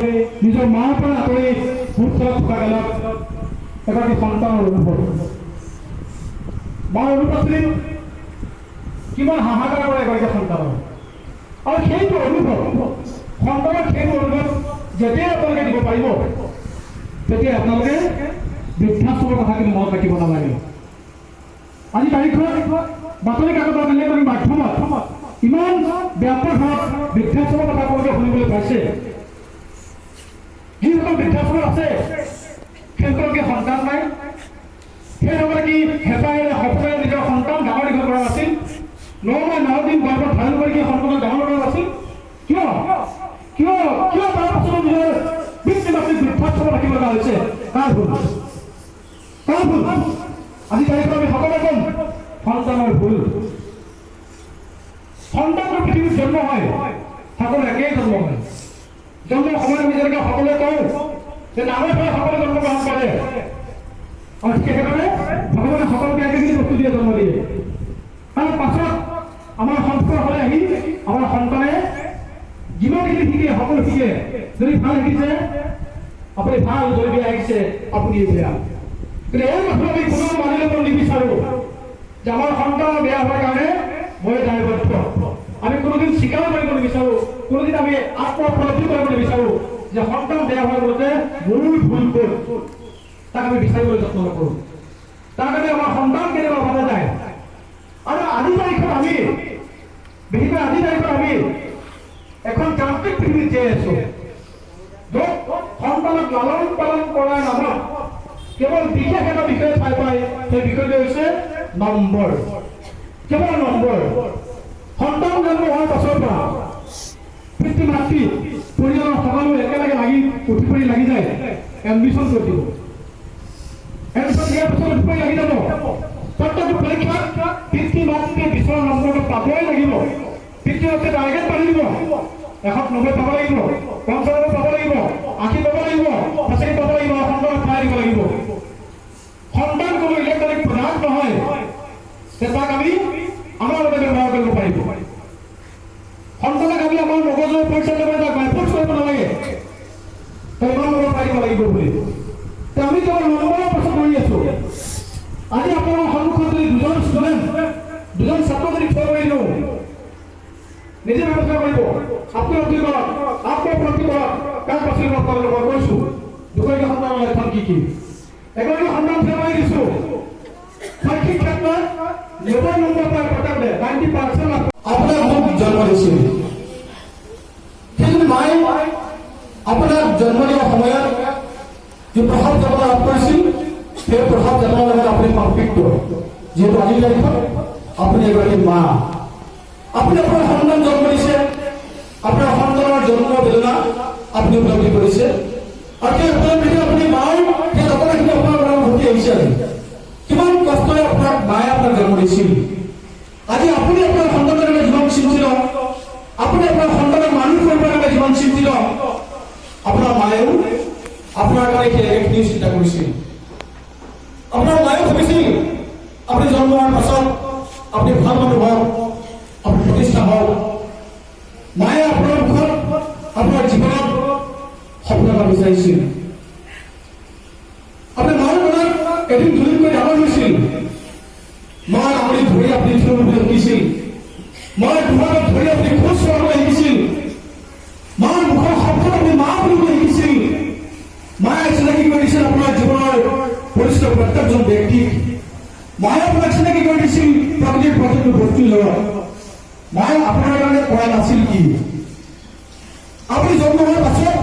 নিজৰ মাৰ পৰা আঁতৰি ভূত থকা কালত এগৰাকী সন্তানৰ অনুভৱ মাৰ অনুপস্থিতি কিমান হাহাকাৰ কৰে এগৰাকী সন্তানৰ আৰু সেইটো অনুভৱ সন্তানৰ সেইটো অনুভৱ যেতিয়াই আপোনালোকে দিব পাৰিব তেতিয়া আপোনালোকে বৃদ্ধাশ্ৰমৰ কথা কিন্তু মনত ৰাখিব নালাগে। আজি তাৰিখত বাতৰি কাকতৰ বেলেগ মাধ্যমত ইমান ব্যাপকভাৱে বৃদ্ধাশ্ৰমৰ কথা আপোনালোকে শুনিবলৈ পাইছে। যিসকল বৃদ্ধাশ্ৰমত আছে সেইসকলকে সন্তান নাই, সেইসকলে কি হেঁপাহেৰে সপোনেৰে নিজৰ সন্তান ডাঙৰ দীঘল কৰা আছিল, 9 মাহ 9 দিন গৰ্ভত ধাৰণ কৰি কি সন্তানক ডাঙৰ কৰা আছিল? কিয় কিয় কিয় তাৰ পাছত নিজৰ পিতৃ মাতৃক বৃদ্ধাশ্ৰমত ৰাখিব লগা হৈছে? কাৰ ভুল? কাৰ ভুল? আজি তাৰিখত আমি সকলোৱে কম সন্তানৰ ভুল। সন্তানটো পৃথিৱীত জন্ম হয়, সকলো একেই জন্ম হয়। জন্মৰ সময়ত আমি যেনেকৈ সকলোৱে কওঁ যে নামে ফলে সকলোৱে জন্মগ্ৰহণ কৰে আৰু সেইকাৰণে ভগৱানে সকলোকে একেখিনি বস্তু দিয়ে জন্ম দিয়ে। তাৰ পাছত আমাৰ সংস্পৰ্শলৈ আহি আমাৰ সন্তানে যিমানখিনি শিকে সকলো শিকে। যদি ভাল শিকিছে আপুনি ভাল, যদি বেয়া শিকিছে আপুনি বেয়া। কিন্তু এই কথা আমি কোনো মানি ল'ব নিবিচাৰোঁ যে আমাৰ সন্তান বেয়া হোৱাৰ কাৰণে মই দায়বদ্ধ। আমি কোনোদিন স্বীকাৰ কৰিব নিবিচাৰোঁ, কোনোদিন আমি আত্মোপলব্ধি কৰিব নিবিচাৰোঁ যে সন্তান বেয়া হোৱাৰ লগতে মূল ভুল ক'ত তাক আমি বিচাৰিবলৈ যত্ন নকৰোঁ। তাৰ কাৰণে আমাৰ সন্তান কেতিয়াবা ভাবা যায়। আৰু আজি তাৰিখত আমি বিশেষকৈ আজি তাৰিখত আমি এখন যান্ত্ৰিক পৃথিৱীত জীয়াই আছোঁ য'ত সন্তানক লালন পালন কৰাৰ নামত কেৱল বিশেষ এটা বিষয়ে ঠাই পায়। সেই বিষয়টো হৈছে নম্বৰ, কেৱল নম্বৰ। সন্তান জন্ম হোৱাৰ পাছৰ পৰা পিতৃ মাতৃ পৰিয়ালৰ সকলো একেলগে উঠি পৰি লাগি যায় এডমিশ্যন কৰি দিব। এডমিশ্যন দিয়াৰ পিছত উঠি পৰি লাগি যাব। প্ৰত্যেকটো পৰীক্ষাত পিতৃ মাতৃয়ে বিচৰা নম্বৰটো পাবই লাগিব। পিতৃ মাতৃয়ে টাৰ্গেট পাতি দিব, 190 পাব লাগিব, 95 পাব লাগিব, 80 পাব লাগিব, 85 পাব লাগিব, সন্তানক পাই দিব লাগিব। সন্তান কোনো ইলেক্ট্ৰনিক প্ৰডাক্ট নহয় যে তাক আমি আমাৰ বাবে ব্যৱহাৰ কৰিব পাৰিব। সন্তানক আমি আমাৰ মগজুৰ পইচা ল'ব যাক বাইফোৰ্চ কৰিব নালাগে, তই ইমান নম্বৰ পাই দিব লাগিব বুলি। আমি কেৱল নম্বৰৰ পাছত কৰি আছোঁ। আজি আপোনাৰ সন্মুখত যদি দুজন ষ্টুডেণ্ট, দুজন ছাত্ৰ যদি থিয় কৰি দিওঁ, নিজে ব্যৱস্থা কৰিব। আত্মীয়তি কৰক, আত্মপ্ৰতি কৰক, কাক বাচিব আপোনালোকে মই কৈছোঁ। দুগৰাকী সন্তানৰ লক্ষণ কি কি? এগৰাকী সন্তান থিয় কৰি দিছোঁ, শৈক্ষিক ক্ষেত্ৰত 90 নম্বৰ পাই প্ৰতাপ দে 90% আপোনাৰ মোক জন্ম দিছিল। কিন্তু মায়ে আপোনাক জন্ম দিয়াৰ সময়ত যি প্ৰভাৱ জন্ম লাভ কৰিছিল সেই প্ৰভাৱ জন্মৰ লগত আপুনি কনফ্লিক্ট। যিহেতু আজিৰ তাৰিখত আপুনি এগৰাকী মা, আপুনি আপোনাৰ সন্তান জন্ম দিছে, আপোনাৰ সন্তানৰ জন্ম বেদনা আপুনি উপলব্ধি কৰিছে আৰু সেই উপলব্ধি আপুনি মাৰ সেই ঘটনাখিনি আপোনাৰ পৰা ঘটি আহিছে। কিমান কষ্টৰে আপোনাক মায়ে আপোনাক জন্ম দিছিল। আজি আপুনি আপোনাৰ সন্তানৰ বাবে যিমান চিন্তিত, আপুনি আপোনাৰ সন্তানৰ মানুহ কৰিবৰ বাবে যিমান চিন্তিত, আপোনাৰ মায়েও আপোনাৰ কাৰণে সেই একেখিনি চিন্তা কৰিছিল। আপোনাৰ মায়েও ভাবিছিল আপুনি জন্ম হোৱাৰ পাছত আপুনি ভাল মানুহ হওক, আপুনি প্ৰতিষ্ঠা হওক। মায়ে আপোনাৰ মুখত আপোনাৰ জীৱনত সফলতা বিচাৰিছিল। আপুনি মাৰ মনত এদিন ধুলিকৈ ডাঙৰ হৈছিল। মাৰ আঙুলি ধৰি আপুনি থিয় হ'বলৈ শিকিছিল। মাৰ দুহাতত ধৰি আপুনি খোজ চলাবলৈ শিকিছিল। মাৰ মুখৰ শব্দত আপুনি মা বুলিবলৈ শিকিছিল। মায়ে চিনাকি কৰি দিছিল আপোনাৰ জীৱনৰ পৰিচিত প্ৰত্যেকজন ব্যক্তিক। মায়ে আপোনাক চিনাকি কৰি দিছিল প্ৰকৃতিৰ প্ৰতিটো বস্তুৰ লগত। মায়ে আপোনাৰ কাৰণে কৰা নাছিল কি? আপুনি জন্ম হোৱাৰ পাছত